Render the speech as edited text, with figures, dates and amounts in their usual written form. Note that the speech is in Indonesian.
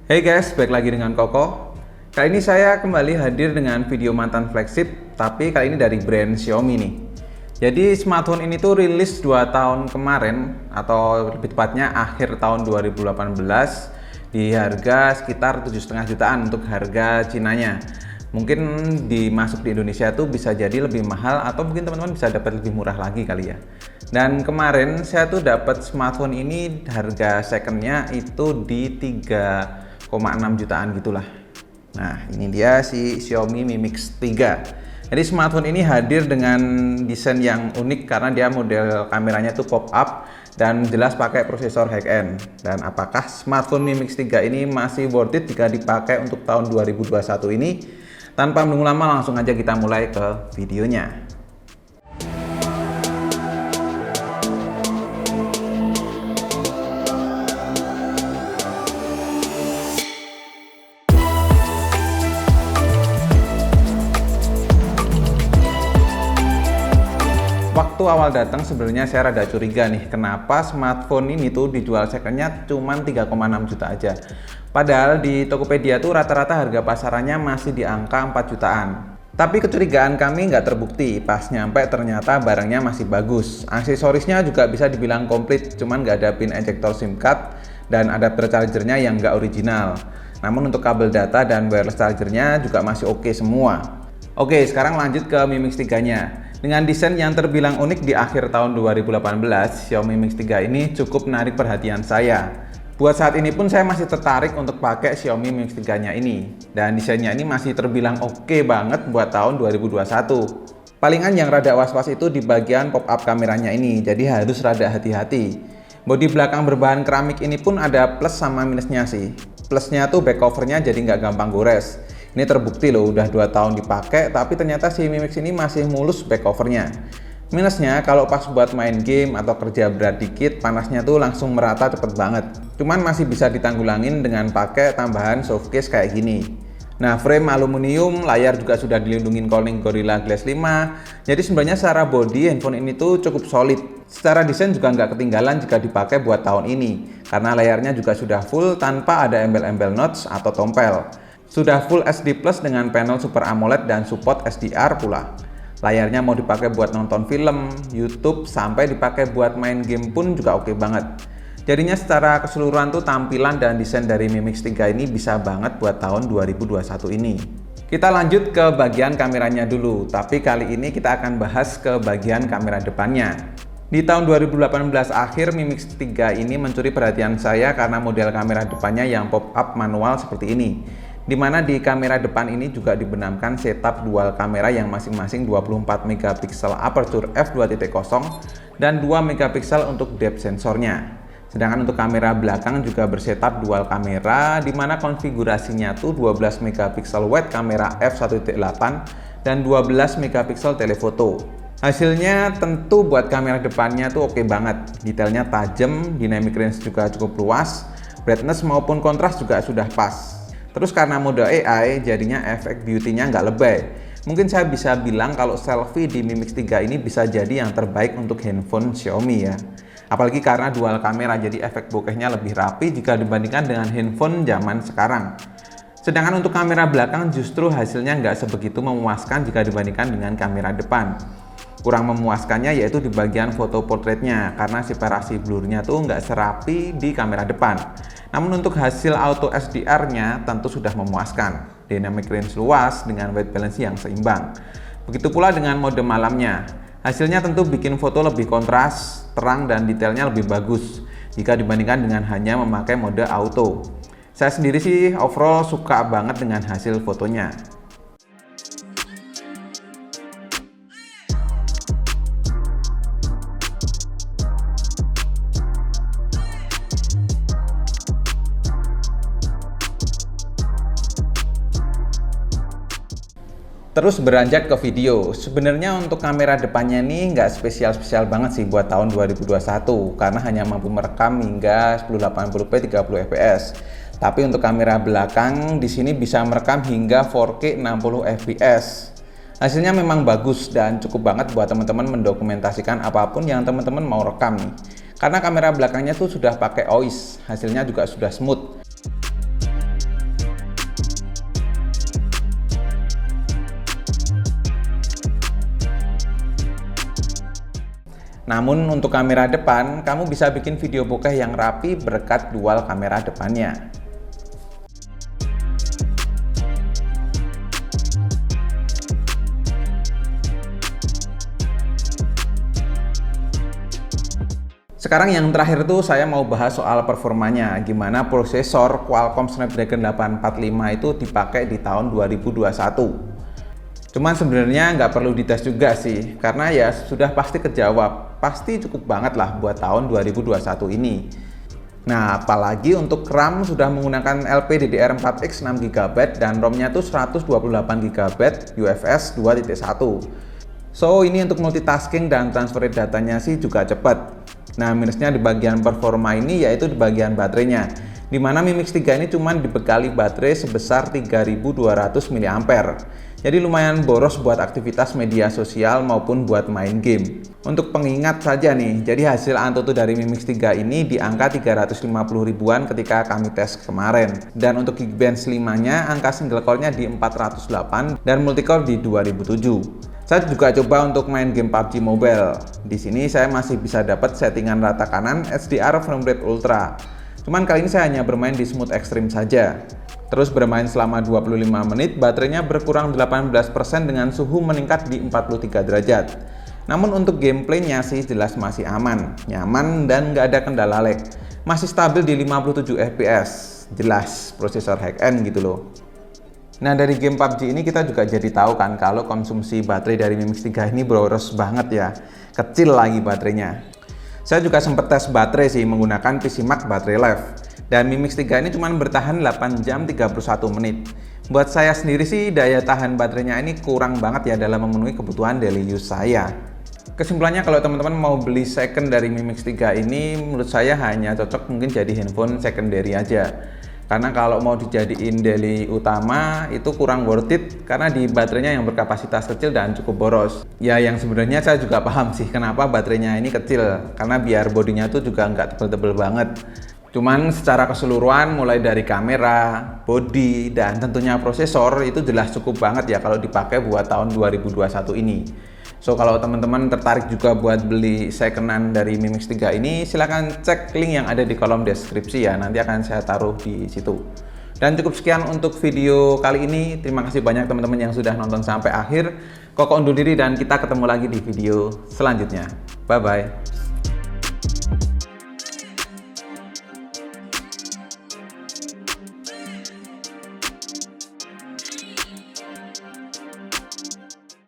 Hey guys, balik lagi dengan Koko. Kali ini saya kembali hadir dengan video mantan flagship, tapi kali ini dari brand Xiaomi nih. Jadi smartphone ini tuh rilis 2 tahun kemarin, atau lebih tepatnya akhir tahun 2018 di harga sekitar 7,5 jutaan untuk harga Cinanya. Mungkin dimasuk di Indonesia tuh bisa jadi lebih mahal, atau mungkin teman-teman bisa dapat lebih murah lagi kali ya. Dan kemarin saya tuh dapat smartphone ini harga secondnya itu di 3,6 jutaan gitulah. Nah, ini dia si Xiaomi Mi Mix 3. Jadi smartphone ini hadir dengan desain yang unik karena dia model kameranya tuh pop up dan jelas pakai prosesor high-end. Dan apakah smartphone Mi Mix 3 ini masih worth it jika dipakai untuk tahun 2021 ini? Tanpa menunggu lama, langsung aja kita mulai ke videonya. Waktu awal datang sebenarnya saya rada curiga nih, kenapa smartphone ini tuh dijual secondnya cuma 3,6 juta aja. Padahal di Tokopedia tuh rata-rata harga pasarannya masih di angka 4 jutaan. Tapi kecurigaan kami nggak terbukti, pas nyampe ternyata barangnya masih bagus. Aksesorisnya juga bisa dibilang komplit, cuman nggak ada pin ejector SIM card dan adapter chargernya yang nggak original. Namun untuk kabel data dan wireless chargernya juga masih oke semua. Oke, sekarang lanjut ke Mi Mix 3-nya. Dengan desain yang terbilang unik di akhir tahun 2018, Xiaomi Mix 3 ini cukup menarik perhatian saya. Buat saat ini pun saya masih tertarik untuk pakai Xiaomi Mix 3-nya ini. Dan desainnya ini masih terbilang oke banget buat tahun 2021. Palingan yang rada was-was itu di bagian pop-up kameranya ini, jadi harus rada hati-hati. Bodi belakang berbahan keramik ini pun ada plus sama minusnya sih. Plusnya tuh back covernya jadi nggak gampang gores. Ini terbukti loh, udah 2 tahun dipakai, tapi ternyata si Mi Mix ini masih mulus back covernya. Minusnya, kalau pas buat main game atau kerja berat dikit, panasnya tuh langsung merata cepet banget. Cuman masih bisa ditanggulangin dengan pakai tambahan soft case kayak gini. Nah, frame aluminium, layar juga sudah dilindungin Corning Gorilla Glass 5. Jadi sebenarnya secara body, handphone ini tuh cukup solid. Secara desain juga nggak ketinggalan jika dipakai buat tahun ini, karena layarnya juga sudah full tanpa ada embel-embel notch atau tompel. Sudah full SD Plus dengan panel Super AMOLED dan support SDR pula. Layarnya mau dipakai buat nonton film, YouTube, sampai dipakai buat main game pun juga oke banget. Jadinya secara keseluruhan tuh tampilan dan desain dari Mi Mix 3 ini bisa banget buat tahun 2021 ini. Kita lanjut ke bagian kameranya dulu, tapi kali ini kita akan bahas ke bagian kamera depannya. Di tahun 2018 akhir, Mi Mix 3 ini mencuri perhatian saya karena model kamera depannya yang pop-up manual seperti ini. Dimana di kamera depan ini juga dibenamkan setup dual kamera yang masing-masing 24 megapiksel aperture f2.0 dan 2 megapiksel untuk depth sensornya. Sedangkan untuk kamera belakang juga bersetup dual kamera, dimana konfigurasinya tuh 12 megapiksel wide kamera f1.8 dan 12 megapiksel telefoto. Hasilnya tentu buat kamera depannya tuh oke banget, detailnya tajam, dynamic range juga cukup luas, brightness maupun kontras juga sudah pas. Terus karena mode AI, jadinya efek beauty-nya nggak lebay. Mungkin saya bisa bilang kalau selfie di Mi Mix 3 ini bisa jadi yang terbaik untuk handphone Xiaomi ya. Apalagi karena dual kamera, jadi efek bokehnya lebih rapi jika dibandingkan dengan handphone zaman sekarang. Sedangkan untuk kamera belakang justru hasilnya nggak sebegitu memuaskan jika dibandingkan dengan kamera depan. Kurang memuaskannya yaitu di bagian foto portraitnya, karena separasi blurnya tuh nggak serapi di kamera depan. Namun untuk hasil auto SDR-nya tentu sudah memuaskan. Dynamic range luas dengan white balance yang seimbang. Begitu pula dengan mode malamnya. Hasilnya tentu bikin foto lebih kontras, terang dan detailnya lebih bagus jika dibandingkan dengan hanya memakai mode auto. Saya sendiri sih overall suka banget dengan hasil fotonya. Terus beranjak ke video. Sebenarnya untuk kamera depannya ini nggak spesial-spesial banget sih buat tahun 2021 karena hanya mampu merekam hingga 1080p 30 fps. Tapi untuk kamera belakang di sini bisa merekam hingga 4K 60 fps. Hasilnya memang bagus dan cukup banget buat teman-teman mendokumentasikan apapun yang teman-teman mau rekam nih. Karena kamera belakangnya tuh sudah pakai OIS, hasilnya juga sudah smooth. Namun untuk kamera depan, kamu bisa bikin video bokeh yang rapi berkat dual kamera depannya. Sekarang yang terakhir tuh saya mau bahas soal performanya, gimana prosesor Qualcomm Snapdragon 845 itu dipakai di tahun 2021. Cuman sebenarnya nggak perlu dites juga sih, karena ya sudah pasti kejawab, pasti cukup banget lah buat tahun 2021 ini. Nah, apalagi untuk RAM sudah menggunakan LPDDR4X 6GB dan ROM-nya tuh 128GB UFS 2.1. So, ini untuk multitasking dan transfer datanya sih juga cepat. Nah, minusnya di bagian performa ini yaitu di bagian baterainya, di mana Mi Mix 3 ini cuma dibekali baterai sebesar 3200 mAh. Jadi lumayan boros buat aktivitas media sosial maupun buat main game. Untuk pengingat saja nih, jadi hasil Antutu dari Mi Mix 3 ini di angka 350 ribuan ketika kami tes kemarin. Dan untuk Geekbench 5-nya, angka single core-nya di 408 dan multicore di 2007. Saya juga coba untuk main game PUBG Mobile. Di sini saya masih bisa dapat settingan rata kanan HDR frame rate ultra. Cuman kali ini saya hanya bermain di smooth extreme saja. Terus bermain selama 25 menit, baterainya berkurang 18% dengan suhu meningkat di 43 derajat. Namun untuk gameplaynya sih jelas masih aman, nyaman dan nggak ada kendala lag. Masih stabil di 57 fps, jelas prosesor high-end gitu loh. Nah, dari game PUBG ini kita juga jadi tahu kan kalau konsumsi baterai dari Mi Mix 3 ini boros banget ya. Kecil lagi baterainya. Saya juga sempat tes baterai sih menggunakan PCMark baterai life. Dan Mi Mix 3 ini cuma bertahan 8 jam 31 menit. Buat saya sendiri sih daya tahan baterainya ini kurang banget ya dalam memenuhi kebutuhan daily use saya. Kesimpulannya kalau teman-teman mau beli second dari Mi Mix 3 ini menurut saya hanya cocok mungkin jadi handphone secondary aja. Karena kalau mau dijadiin daily utama itu kurang worth it karena di baterainya yang berkapasitas kecil dan cukup boros. Ya yang sebenarnya saya juga paham sih kenapa baterainya ini kecil, karena biar bodinya tuh juga nggak tebel-tebel banget. Cuman secara keseluruhan mulai dari kamera, body, dan tentunya prosesor itu jelas cukup banget ya kalau dipakai buat tahun 2021 ini. So kalau teman-teman tertarik juga buat beli secondan dari Mi Mix 3 ini, silahkan cek link yang ada di kolom deskripsi ya, nanti akan saya taruh di situ. Dan cukup sekian untuk video kali ini, terima kasih banyak teman-teman yang sudah nonton sampai akhir. Koko undur diri dan kita ketemu lagi di video selanjutnya. Bye-bye.